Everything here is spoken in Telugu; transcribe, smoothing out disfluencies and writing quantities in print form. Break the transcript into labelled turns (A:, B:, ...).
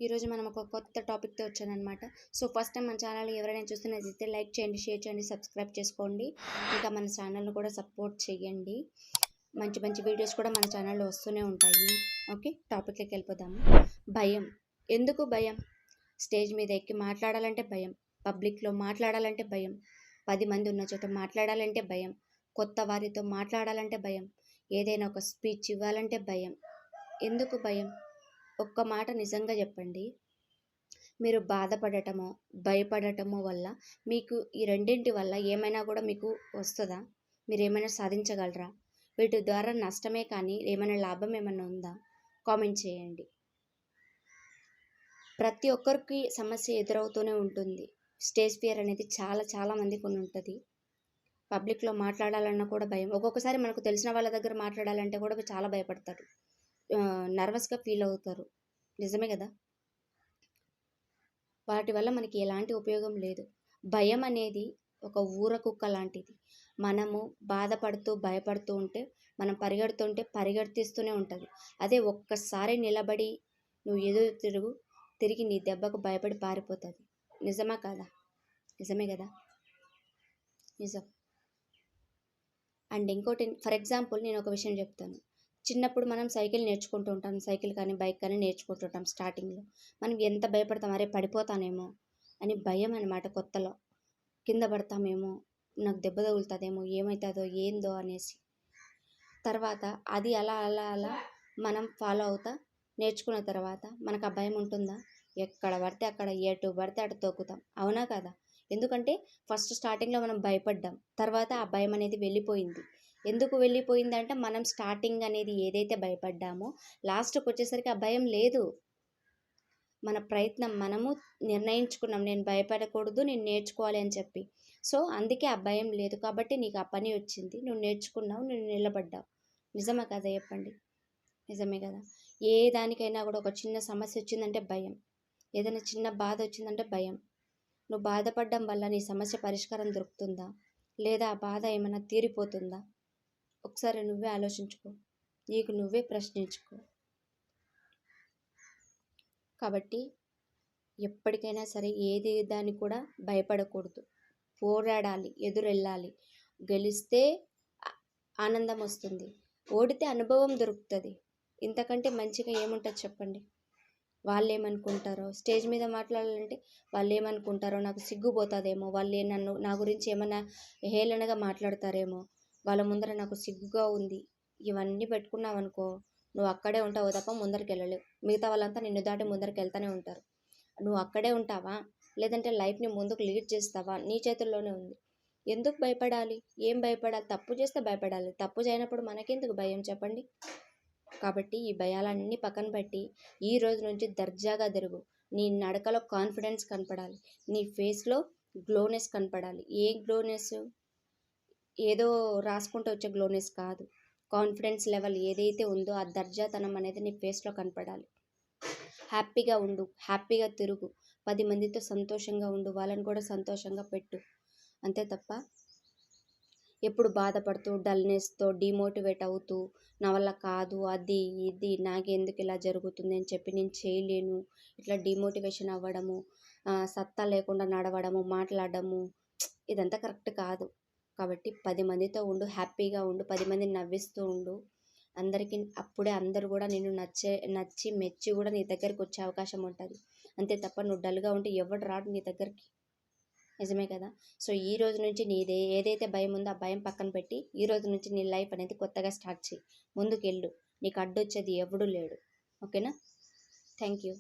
A: ఈరోజు మనం ఒక కొత్త టాపిక్తో వచ్చానమాట. సో ఫస్ట్ టైం మన ఛానల్ ఎవరైనా చూస్తున్నదైతే లైక్ చేయండి, షేర్ చేయండి, సబ్స్క్రైబ్ చేసుకోండి. ఇంకా మన ఛానల్ని కూడా సపోర్ట్ చేయండి. మంచి మంచి వీడియోస్ కూడా మన ఛానల్లో వస్తూనే ఉంటాయి. ఓకే, టాపిక్లోకి వెళ్ళిపోదాము. భయం. ఎందుకు భయం? స్టేజ్ మీద ఎక్కి మాట్లాడాలంటే భయం, పబ్లిక్లో మాట్లాడాలంటే భయం, 10 మంది ఉన్న చోట మాట్లాడాలంటే భయం, కొత్త వారితో మాట్లాడాలంటే భయం, ఏదైనా ఒక స్పీచ్ ఇవ్వాలంటే భయం. ఎందుకు భయం? ఒక్క మాట నిజంగా చెప్పండి. మీరు బాధపడటమో భయపడటమో వల్ల మీకు ఈ రెండింటి వల్ల ఏమైనా కూడా మీకు వస్తుందా? మీరు ఏమైనా సాధించగలరా? వీటి ద్వారా నష్టమే కానీ ఏమైనా లాభం ఏమైనా ఉందా? కామెంట్ చేయండి. ప్రతి ఒక్కరికి సమస్య ఎదురవుతూనే ఉంటుంది. స్టేజ్ ఫియర్ అనేది చాలా చాలా మందికి ఉంటుంది. పబ్లిక్లో మాట్లాడాలన్నా కూడా భయం. ఒక్కొక్కసారి మనకు తెలిసిన వాళ్ళ దగ్గర మాట్లాడాలంటే కూడా చాలా భయపడతారు, నర్వస్గా ఫీల్ అవుతారు. నిజమే కదా? వాటి వల్ల మనకి ఎలాంటి ఉపయోగం లేదు. భయం అనేది ఒక ఊర కుక్క లాంటిది. మనము బాధపడుతూ భయపడుతూ ఉంటే మనం పరిగెడుతుంటే పరిగెత్తిస్తూనే ఉంటుంది. అదే ఒక్కసారి నిలబడి నువ్వు ఎదురు తిరిగి నీ దెబ్బకు భయపడి పారిపోతుంది. నిజమా కాదా? నిజమే కదా? నిజం. అండ్ ఇంకోటి, ఫర్ ఎగ్జాంపుల్ నేను ఒక విషయం చెప్తాను. చిన్నప్పుడు మనం సైకిల్ నేర్చుకుంటూ ఉంటాం, సైకిల్ కానీ బైక్ కానీ నేర్చుకుంటుంటాం. స్టార్టింగ్లో మనం ఎంత భయపడతాం, అరే పడిపోతానేమో అని భయం అనమాట. కొత్తలో కింద పడతామేమో, నాకు దెబ్బ తగులుతుందేమో, ఏమవుతుందో ఏందో అనేసి. తర్వాత అది అలా అలా అలా మనం ఫాలో అవుతా నేర్చుకున్న తర్వాత మనకు ఆ భయం ఉంటుందా? ఎక్కడ పడితే అక్కడ, ఎటు పడితే అటు తొక్కుతాం. అవునా కదా? ఎందుకంటే ఫస్ట్ స్టార్టింగ్లో మనం భయపడ్డాం, తర్వాత ఆ భయం అనేది వెళ్ళిపోయింది. ఎందుకు వెళ్ళిపోయిందంటే మనం స్టార్టింగ్ అనేది ఏదైతే భయపడ్డామో లాస్ట్కి వచ్చేసరికి ఆ భయం లేదు. మన ప్రయత్నం మనము నిర్ణయించుకున్నాం, నేను భయపడకూడదు, నేను నేర్చుకోవాలి అని చెప్పి. సో అందుకే ఆ భయం లేదు కాబట్టి నీకు ఆ పని వచ్చింది, నువ్వు నేర్చుకున్నావు, నువ్వు నిలబడ్డావు. నిజమా కదా చెప్పండి? నిజమే కదా? ఏ దానికైనా కూడా ఒక చిన్న సమస్య వచ్చిందంటే భయం, ఏదైనా చిన్న బాధ వచ్చిందంటే భయం. నువ్వు బాధపడడం వల్ల నీ సమస్య పరిష్కారం దొరుకుతుందా, లేదా ఆ బాధ ఏమైనా తీరిపోతుందా? ఒకసారి నువ్వే ఆలోచించుకో, నీకు నువ్వే ప్రశ్నించుకో. కాబట్టి ఎప్పటికైనా సరే ఏది దాన్ని కూడా భయపడకూడదు, పోరాడాలి, ఎదురెళ్ళాలి. గెలిస్తే ఆనందం వస్తుంది, ఓడితే అనుభవం దొరుకుతుంది. ఇంతకంటే మంచిగా ఏముంటుంది చెప్పండి? వాళ్ళు ఏమనుకుంటారో, స్టేజ్ మీద మాట్లాడాలంటే వాళ్ళు ఏమనుకుంటారో, నాకు సిగ్గుపోతుందేమో, వాళ్ళు నా గురించి ఏమైనా హేళనగా మాట్లాడతారేమో, వాళ్ళ ముందర నాకు సిగ్గుగా ఉంది, ఇవన్నీ పెట్టుకున్నావనుకో నువ్వు అక్కడే ఉంటావు తప్ప ముందరికి వెళ్ళలేవు. మిగతా వాళ్ళంతా నిన్ను దాటి ముందరికి వెళ్తూనే ఉంటారు. నువ్వు అక్కడే ఉంటావా, లేదంటే లైఫ్ని ముందుకు లీడ్ చేస్తావా, నీ చేతుల్లోనే ఉంది. ఎందుకు భయపడాలి? ఏం భయపడాలి? తప్పు చేస్తే భయపడాలి, తప్పు చేయనప్పుడు మనకెందుకు భయం చెప్పండి? కాబట్టి ఈ భయాలన్నీ పక్కన పెట్టి ఈ రోజు నుంచి దర్జాగా తిరుగు. నీ నడకలో కాన్ఫిడెన్స్ కనపడాలి, నీ ఫేస్లో గ్లోనెస్ కనపడాలి. ఏ గ్లోనెస్? ఏదో రాసుకుంటూ వచ్చే గ్లోనెస్ కాదు. కాన్ఫిడెన్స్ లెవెల్ ఏదైతే ఉందో ఆ దర్జాతనం అనేది నీ ఫేస్లో కనపడాలి. హ్యాపీగా ఉండు, హ్యాపీగా తిరుగు, 10 మందితో సంతోషంగా ఉండు, వాళ్ళని కూడా సంతోషంగా పెట్టు. అంతే తప్ప ఎప్పుడు బాధపడుతూ డల్నెస్తో డిమోటివేట్ అవుతూ నా వల్ల కాదు, అది ఇది నాకెందుకు ఇలా జరుగుతుంది అని చెప్పి నేను చేయలేను, ఇట్లా డిమోటివేషన్ అవ్వడము, సత్తా లేకుండా నడవడము, మాట్లాడడము, ఇదంతా కరెక్ట్ కాదు. కాబట్టి 10 మందితో ఉండు, హ్యాపీగా ఉండు, 10 మందిని నవ్విస్తూ ఉండు. అందరికీ అప్పుడే అందరూ కూడా నిన్ను నచ్చి మెచ్చి కూడా నీ దగ్గరికి వచ్చే అవకాశం ఉంటుంది. అంతే తప్ప నువ్వు డల్గా ఉంటే ఎవడు రాడు నీ దగ్గరికి. నిజమే కదా? సో ఈ రోజు నుంచి ఏదైతే భయం ఉందో ఆ భయం పక్కన పెట్టి ఈ రోజు నుంచి నీ లైఫ్ అనేది కొత్తగా స్టార్ట్ చేయి. ముందుకెళ్ళు, నీకు అడ్డొచ్చేది ఎవడూ లేడు. ఓకేనా? Thank you.